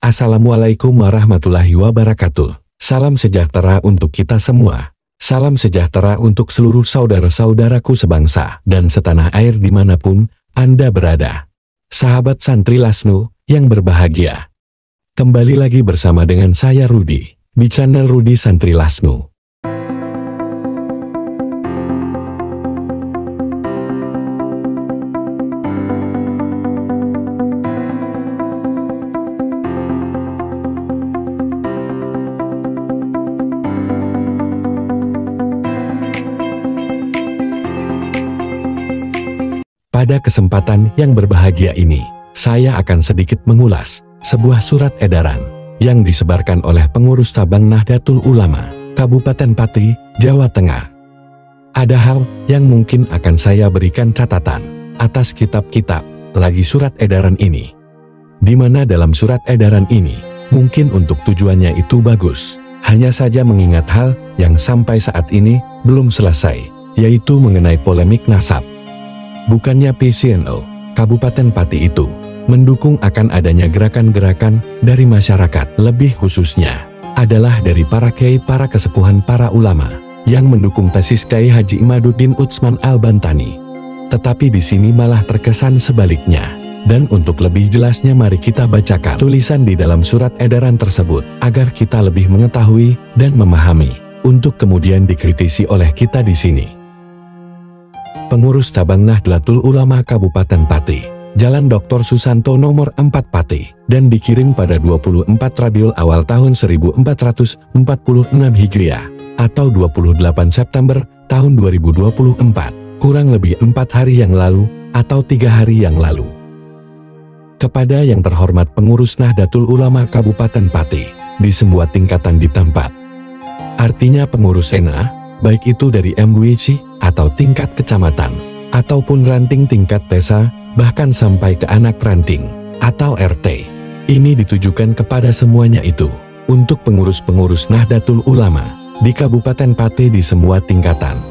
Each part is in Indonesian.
Assalamualaikum warahmatullahi wabarakatuh. Salam sejahtera untuk kita semua. Salam sejahtera untuk seluruh saudara-saudaraku sebangsa dan setanah air dimanapun Anda berada. Sahabat Santri Lasnu yang berbahagia. Kembali lagi bersama dengan saya Rudi, di channel Rudi Santri Lasnu. Pada kesempatan yang berbahagia ini, saya akan sedikit mengulas sebuah surat edaran yang disebarkan oleh pengurus cabang Nahdlatul Ulama, Kabupaten Pati, Jawa Tengah. Ada hal yang mungkin akan saya berikan catatan atas kitab-kitab lagi surat edaran ini. Di mana dalam surat edaran ini, mungkin untuk tujuannya itu bagus, hanya saja mengingat hal yang sampai saat ini belum selesai, yaitu mengenai polemik nasab. Bukannya PCNO, Kabupaten Pati itu, mendukung akan adanya gerakan-gerakan dari masyarakat, lebih khususnya adalah dari para kiai, para kesepuhan, para ulama, yang mendukung tesis Kiai Haji Imaduddin Utsman Al-Bantani. Tetapi di sini malah terkesan sebaliknya. Dan untuk lebih jelasnya mari kita bacakan tulisan di dalam surat edaran tersebut, agar kita lebih mengetahui dan memahami, untuk kemudian dikritisi oleh kita di sini. Pengurus Cabang Nahdlatul Ulama Kabupaten Pati, Jalan Dr. Susanto nomor 4 Pati, dan dikirim pada 24 Rabiul Awal tahun 1446 Hijriah, atau 28 September tahun 2024, kurang lebih 4 hari yang lalu, atau 3 hari yang lalu. Kepada yang terhormat pengurus Nahdlatul Ulama Kabupaten Pati, di semua tingkatan di tempat. Artinya pengurus SENA, baik itu dari MWC, atau tingkat kecamatan, ataupun ranting tingkat desa, bahkan sampai ke anak ranting, atau RT. Ini ditujukan kepada semuanya itu, untuk pengurus-pengurus Nahdlatul Ulama, di Kabupaten Pati di semua tingkatan.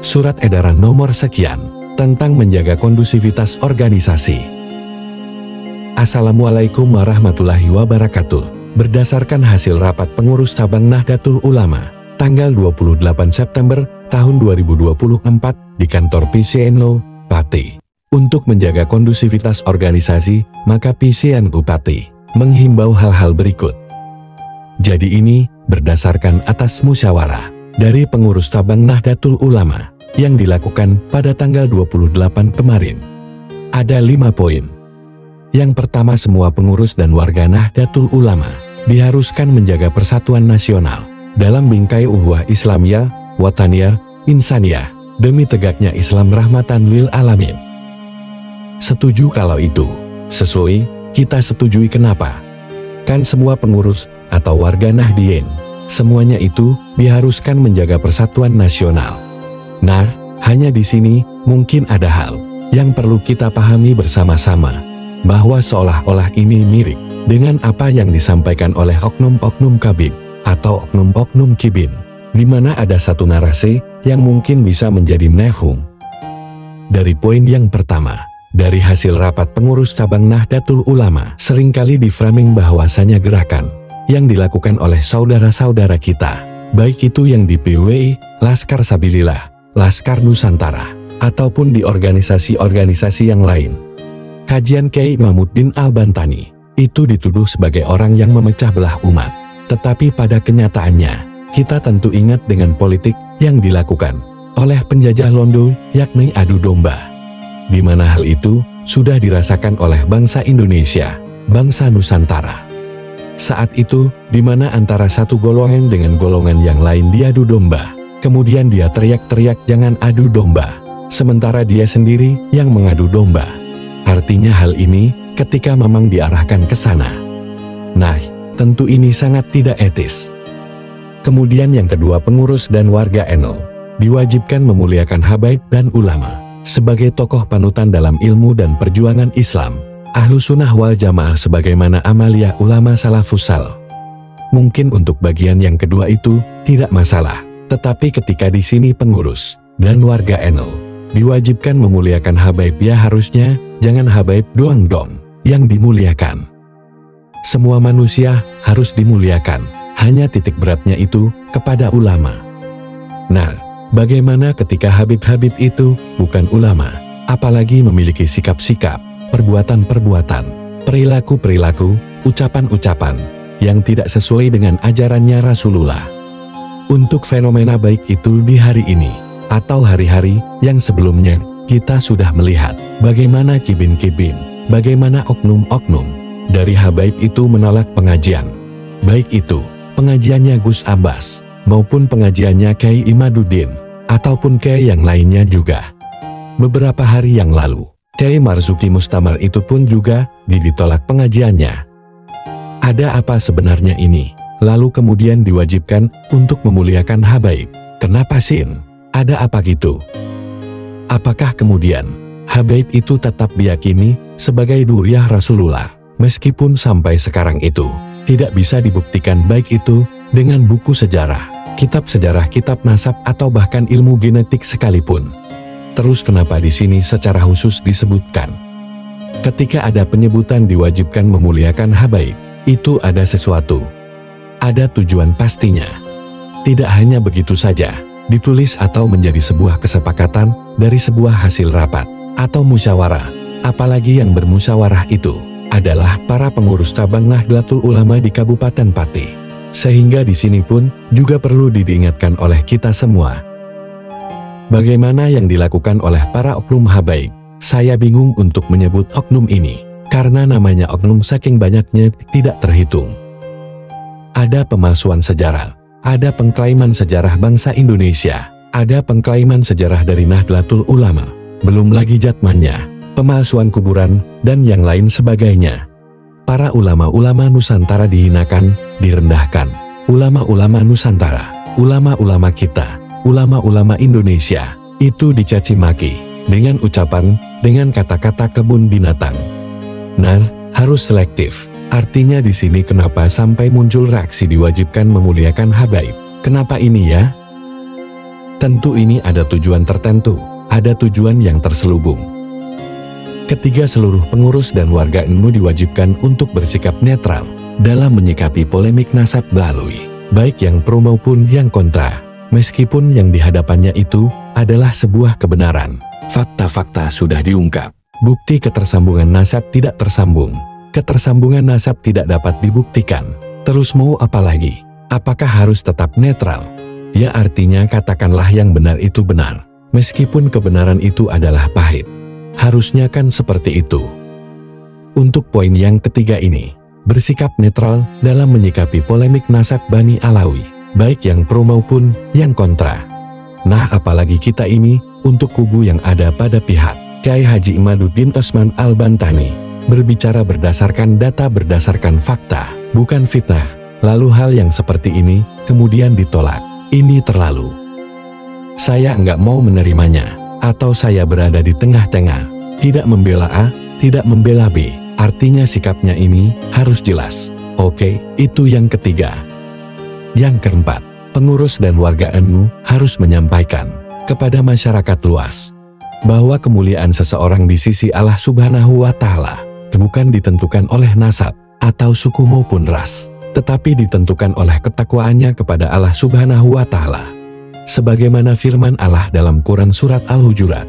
Surat edaran nomor sekian, tentang menjaga kondusivitas organisasi. Assalamualaikum warahmatullahi wabarakatuh. Berdasarkan hasil rapat pengurus cabang Nahdlatul Ulama, tanggal 28 September tahun 2024 di kantor PCNO Pati. Untuk menjaga kondusivitas organisasi, maka PCNO Pati menghimbau hal-hal berikut. Jadi ini berdasarkan atas musyawarah dari pengurus cabang Nahdlatul Ulama yang dilakukan pada tanggal 28 kemarin. Ada 5 poin. Yang pertama, semua pengurus dan warga Nahdlatul Ulama diharuskan menjaga persatuan nasional dalam bingkai Ukhuwah Islamiyah, Wataniyah, Insaniyah, demi tegaknya Islam rahmatan lil alamin. Setuju kalau itu sesuai, kita setujui. Kenapa? Kan semua pengurus atau warga Nahdien, semuanya itu diharuskan menjaga persatuan nasional. Nah, hanya di sini mungkin ada hal yang perlu kita pahami bersama-sama, bahwa seolah-olah ini mirip dengan apa yang disampaikan oleh oknum-oknum Kabib atau oknum-oknum Kibin, di mana ada satu narasi yang mungkin bisa menjadi mefhum. Dari poin yang pertama, dari hasil rapat pengurus cabang Nahdlatul Ulama, seringkali diframing bahwasanya gerakan yang dilakukan oleh saudara-saudara kita, baik itu yang di PWI, Laskar Sabilillah, Laskar Nusantara, ataupun di organisasi-organisasi yang lain, kajian Kiai Imaduddin Al-Bantani, itu dituduh sebagai orang yang memecah belah umat. Tetapi pada kenyataannya, kita tentu ingat dengan politik yang dilakukan oleh penjajah Londo, yakni adu domba. Di mana hal itu sudah dirasakan oleh bangsa Indonesia, bangsa Nusantara. Saat itu, di mana antara satu golongan dengan golongan yang lain diadu domba, kemudian dia teriak-teriak jangan adu domba, sementara dia sendiri yang mengadu domba. Artinya hal ini ketika memang diarahkan ke sana. Nah, tentu ini sangat tidak etis. Kemudian yang kedua, pengurus dan warga NU diwajibkan memuliakan habaib dan ulama sebagai tokoh panutan dalam ilmu dan perjuangan Islam, Ahlus Sunnah wal Jamaah sebagaimana amalia ulama salafus saleh. Mungkin untuk bagian yang kedua itu tidak masalah, tetapi ketika di sini pengurus dan warga NU diwajibkan memuliakan habaib, ya harusnya jangan habaib doang dong yang dimuliakan. Semua manusia harus dimuliakan, hanya titik beratnya itu kepada ulama. Nah, bagaimana ketika Habib-Habib itu bukan ulama, apalagi memiliki sikap-sikap, perbuatan-perbuatan, perilaku-perilaku, ucapan-ucapan yang tidak sesuai dengan ajarannya Rasulullah. Untuk fenomena baik itu di hari ini, atau hari-hari yang sebelumnya, kita sudah melihat bagaimana kibin-kibin, bagaimana oknum-oknum dari habaib itu menolak pengajian. Baik itu pengajiannya Gus Abbas, maupun pengajiannya Kiai Imaduddin, ataupun Kiai yang lainnya juga. Beberapa hari yang lalu, Kiai Marzuki Mustamar itu pun juga ditolak pengajiannya. Ada apa sebenarnya ini? Lalu kemudian diwajibkan untuk memuliakan habaib. Kenapa sih? Ada apa gitu? Apakah kemudian habaib itu tetap diyakini sebagai duriyah Rasulullah, meskipun sampai sekarang itu tidak bisa dibuktikan baik itu dengan buku sejarah, kitab sejarah, kitab nasab, atau bahkan ilmu genetik sekalipun? Terus kenapa di sini secara khusus disebutkan? Ketika ada penyebutan diwajibkan memuliakan habaib, itu ada sesuatu. Ada tujuan pastinya. Tidak hanya begitu saja ditulis atau menjadi sebuah kesepakatan dari sebuah hasil rapat atau musyawarah, apalagi yang bermusyawarah itu adalah para pengurus cabang Nahdlatul Ulama di Kabupaten Pati. Sehingga di sini pun juga perlu diingatkan oleh kita semua. Bagaimana yang dilakukan oleh para oknum habaib? Saya bingung untuk menyebut oknum ini, karena namanya oknum saking banyaknya tidak terhitung. Ada pemalsuan sejarah, ada pengklaiman sejarah bangsa Indonesia, ada pengklaiman sejarah dari Nahdlatul Ulama, belum lagi jatmannya, pemalsuan kuburan, dan yang lain sebagainya. Para ulama-ulama Nusantara dihinakan, direndahkan. Ulama-ulama Nusantara, ulama-ulama kita, ulama-ulama Indonesia, itu dicaci maki, dengan ucapan, dengan kata-kata kebun binatang. Nah, harus selektif. Artinya di sini kenapa sampai muncul reaksi diwajibkan memuliakan habaib? Kenapa ini ya? Tentu ini ada tujuan tertentu, ada tujuan yang terselubung. Ketiga, seluruh pengurus dan warga NU diwajibkan untuk bersikap netral dalam menyikapi polemik nasab melalui baik yang pro maupun yang kontra. Meskipun yang dihadapannya itu adalah sebuah kebenaran, fakta-fakta sudah diungkap, bukti ketersambungan nasab tidak tersambung. Ketersambungan nasab tidak dapat dibuktikan. Terus mau apa lagi? Apakah harus tetap netral? Ya, artinya katakanlah yang benar itu benar, meskipun kebenaran itu adalah pahit. Harusnya kan seperti itu. Untuk poin yang ketiga ini, bersikap netral dalam menyikapi polemik nasab Bani Alawi, baik yang pro maupun yang kontra. Nah, apalagi kita ini untuk kubu yang ada pada pihak Kiai Haji Imaduddin Osman Al-Bantani, berbicara berdasarkan data, berdasarkan fakta, bukan fitnah. Lalu hal yang seperti ini kemudian ditolak. Ini terlalu. Saya nggak mau menerimanya, atau saya berada di tengah-tengah, tidak membela A, tidak membela B. Artinya sikapnya ini harus jelas. Oke, itu yang ketiga. Yang keempat, pengurus dan warga NU harus menyampaikan kepada masyarakat luas bahwa kemuliaan seseorang di sisi Allah Subhanahu wa Ta'ala bukan ditentukan oleh nasab atau suku maupun ras, tetapi ditentukan oleh ketakwaannya kepada Allah Subhanahu wa Ta'ala. Sebagaimana firman Allah dalam Quran surat Al-Hujurat,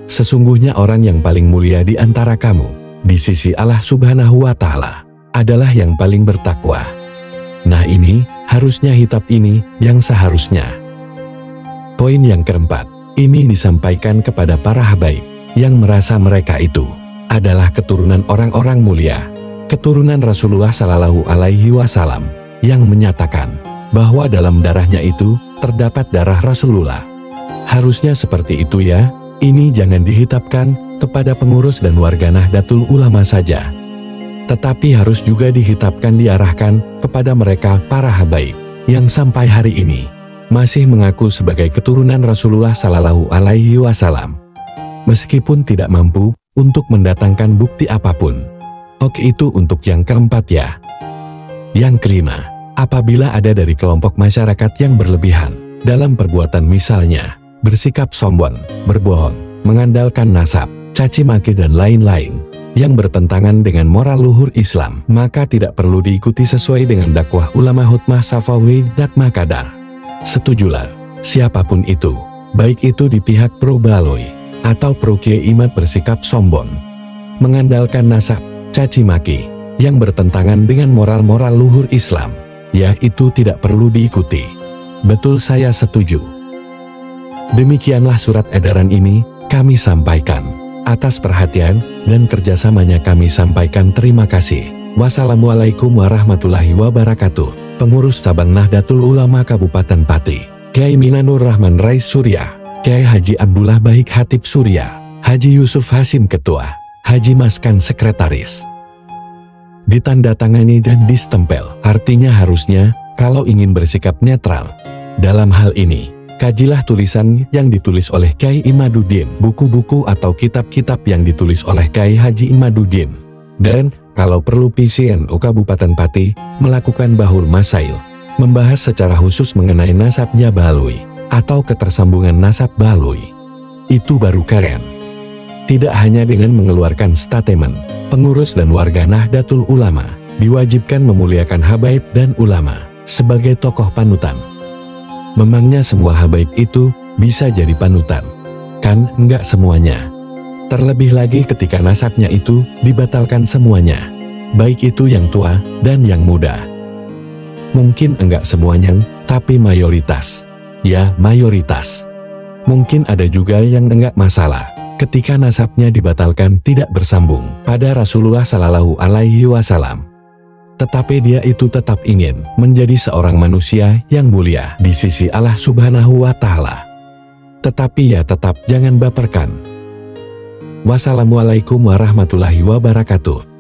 sesungguhnya orang yang paling mulia di antara kamu di sisi Allah Subhanahu wa Ta'ala adalah yang paling bertakwa. Nah, ini harusnya hitap ini yang seharusnya. Poin yang keempat, ini disampaikan kepada para habaib yang merasa mereka itu adalah keturunan orang-orang mulia, keturunan Rasulullah Shallallahu Alaihi Wasallam, yang menyatakan bahwa dalam darahnya itu terdapat darah Rasulullah. Harusnya seperti itu ya. Ini jangan dihitapkan kepada pengurus dan warga Nahdlatul Ulama saja, tetapi harus juga dihitapkan, diarahkan kepada mereka para habaib yang sampai hari ini masih mengaku sebagai keturunan Rasulullah Shallallahu Alaihi Wasallam, meskipun tidak mampu untuk mendatangkan bukti apapun. Oke, itu untuk yang keempat ya. Yang kelima, apabila ada dari kelompok masyarakat yang berlebihan dalam perbuatan, misalnya bersikap sombong, berbohong, mengandalkan nasab, caci maki dan lain-lain, yang bertentangan dengan moral luhur Islam, maka tidak perlu diikuti sesuai dengan dakwah ulama Hutmah Safawi Dakma Kadar. Setujulah, siapapun itu, baik itu di pihak pro Baloi atau pro Kiai Imad bersikap sombong, mengandalkan nasab, caci maki, yang bertentangan dengan moral-moral luhur Islam, ya itu tidak perlu diikuti. Betul, saya setuju. Demikianlah surat edaran ini kami sampaikan. Atas perhatian dan kerjasamanya kami sampaikan terima kasih. Wassalamualaikum warahmatullahi wabarakatuh. Pengurus Cabang Nahdlatul Ulama Kabupaten Pati, Kiai Minanur Rahman Rais Surya, Kiai Haji Abdullah Baik Hatib Surya, Haji Yusuf Hasim Ketua, Haji Maskan Sekretaris. Ditandatangani dan distempel. Artinya harusnya, kalau ingin bersikap netral dalam hal ini, kajilah tulisan yang ditulis oleh Kiai Imaduddin, buku-buku atau kitab-kitab yang ditulis oleh Kiai Haji Imaduddin. Dan, kalau perlu PCNU Kabupaten Pati, melakukan bahul masail, membahas secara khusus mengenai nasabnya Baloi, atau ketersambungan nasab Baloi. Itu baru keren. Tidak hanya dengan mengeluarkan statement, pengurus dan warga Nahdlatul Ulama diwajibkan memuliakan habaib dan ulama sebagai tokoh panutan. Memangnya semua habaib itu bisa jadi panutan? Kan enggak semuanya. Terlebih lagi ketika nasabnya itu dibatalkan semuanya, baik itu yang tua dan yang muda. Mungkin enggak semuanya, tapi mayoritas. Ya, mayoritas. Mungkin ada juga yang enggak masalah ketika nasabnya dibatalkan tidak bersambung pada Rasulullah Shallallahu Alaihi Wasallam. Tetapi dia itu tetap ingin menjadi seorang manusia yang mulia di sisi Allah Subhanahu wa Ta'ala. Tetapi ya tetap jangan baperkan. Wassalamualaikum warahmatullahi wabarakatuh.